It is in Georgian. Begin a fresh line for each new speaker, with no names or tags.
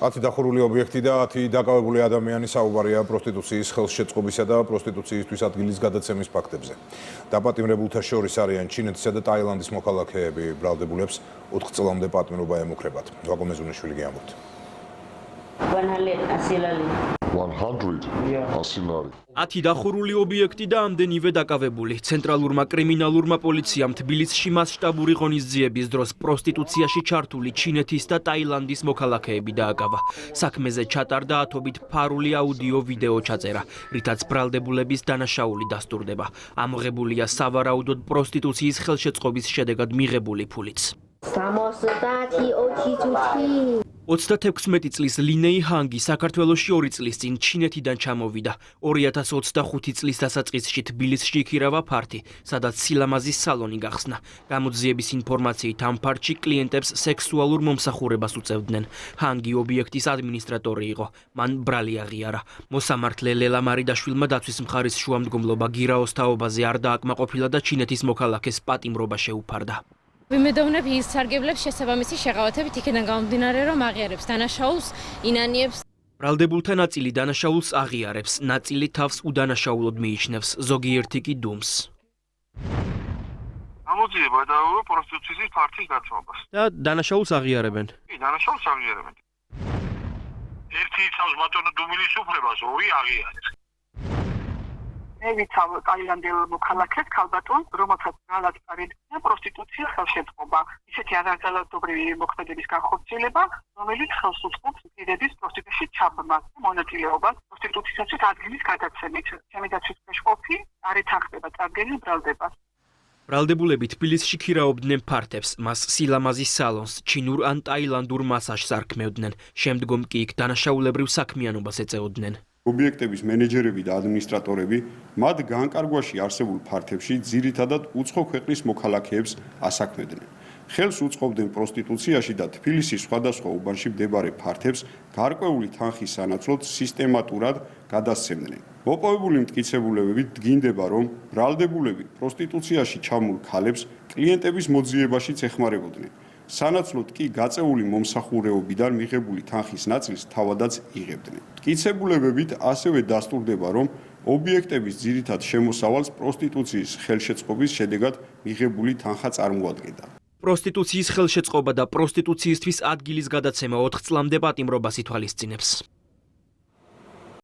10 დახურული ობიექტი და 10 დაკავებული ადამიანი საუბარია პროსტიტუციის ხელშეწყობისა და პროსტიტუციისთვის ადგილის გადაცემის ფაქტებზე. დაპატიმრებულთა შორის არიან ჩინეთისა და ტაილანდის მოქალაქეები, ბრალდებულებს 4 წლამდე პატიმრობა ემუქრებათ. ვაკო მეზუნიშვილი გეამბობთ.
10 დახურული ობიექტი და ამდენივე დაკავებული. ცენტრალურმა კრიმინალურმა პოლიციამ თბილისში მასშტაბური ღონისძიების დროს პროსტიტუციაში ჩართული ჩინეთის და ტაილანდის მოქალაქეები დააკავა. საქმეზე ჩატარდა ათობით ფარული აუდიო ვიდეო ჩაწერა, რითაც ბრალდებულების დანაშაული დასტურდება. ამოღებულია სავარაუდოდ პროსტიტუციის ხელშეწყობის შედეგად მიღებული ფულიც. 36 წლის ლინეი ჰანგი საქართველოში 2 წლის წინ ჩინეთიდან ჩამოვიდა. 2025 წლის დასაწყისში თბილისში იქირავა ფართი, სადაც სილამაზის სალონი გახსნა. გამოძიების ინფორმაციით ამ ფართში კლიენტებს სექსუალურ მომსახურებას უწევდნენ. ჰანგი ობიექტის ადმინისტრატორი იყო, მან ბრალი აღიარა. მოსამართლე ლელა მარიდაშვილმა დაცვის მხარის შუამდგომლობა გირაოს თაობაზე არ დააკმაყოფილა და ჩინეთის მოქალაქეს პატიმრობა შეუფარდა.
ვიმედოვნებ ის სარგებლებს შესაბამისი შეღავათებით იქიდან გამომდინარე, რომ აღიარებს დანაშაულს, ინანიებს.
ბრალდებულთა ნაწილი დანაშაულს აღიარებს, ნაწილი თავს უდანაშაულოდ მიიჩნევს, ზოგიერთი კი დუმს.
გამოძიება დაუვა პროსტიტუციის ფართის დაცვას.
და დანაშაულს აღიარებენ.
კი, დანაშაულს აღიარებენ. ერთი იცავს ბატონო დუმილის უფლებას, ორი აღიარებს. მე ვიცავ ტაილანდელ მოქალაქეს ქალბატონს, რომელსაც განაცხადა პროსტიტუციის ხელშეწყობა. ისეთი არაძალადობრივი მოქმედების განხორციელება, რომელიც ხელს უწყობს პირების პროსტიტუციაში ჩაბმას, მონაწილეობას პროსტიტუციისათვის ადგილის გადაცემით. ჩემი დაცვის მეშვეობი არ ეთანხმება წარდგენილ ბრალდებას.
ბრალდებულები თბილისში ქირაობდნენ ფართებს, მას სილამაზის სალონს, ჩინურ ან ტაილანდურ მასაჟს არქმევდნენ. შემდგომ კი იქ დანაშაულებრივ საქმიანობას ეწეოდნენ.
ობიექტების მენეჯერები და ადმინისტრატორები მათ განკარგვაში არსებულ ფართებში ძირითადად უცხო ქვეყნის მოქალაქეებს ასაქმებდნენ. ხელს უწყობდნენ პროსტიტუციაში და თბილისის სხვადასხვა უბანში მდებარე ფართებს გარკვეული თანხის სანაცვლოდ სისტემატურად გადასცემდნენ. მოპოვებული მტკიცებულებებით დგინდება, რომ ბრალდებულები პროსტიტუციაში ჩამულ ქალებს კლიენტების მოძიებაშიც ეხმარებოდნენ. სანაცვლოდ კი გაწეული მომსახურეობიდან მიღებული თანხის ნაწილს თავადაც იღებდნენ. მტკიცებულებებით ასევე დასტურდება, რომ ობიექტების ძირითად შემოსავალს პროსტიტუციის ხელშეწყობის შედეგად მიღებული თანხა წარმოადგენდა.
პროსტიტუციის ხელშეწყობა და პროსტიტუციისთვის ადგილის გადაცემა 4 წლამდე პატიმრობას ითვალისწინებს.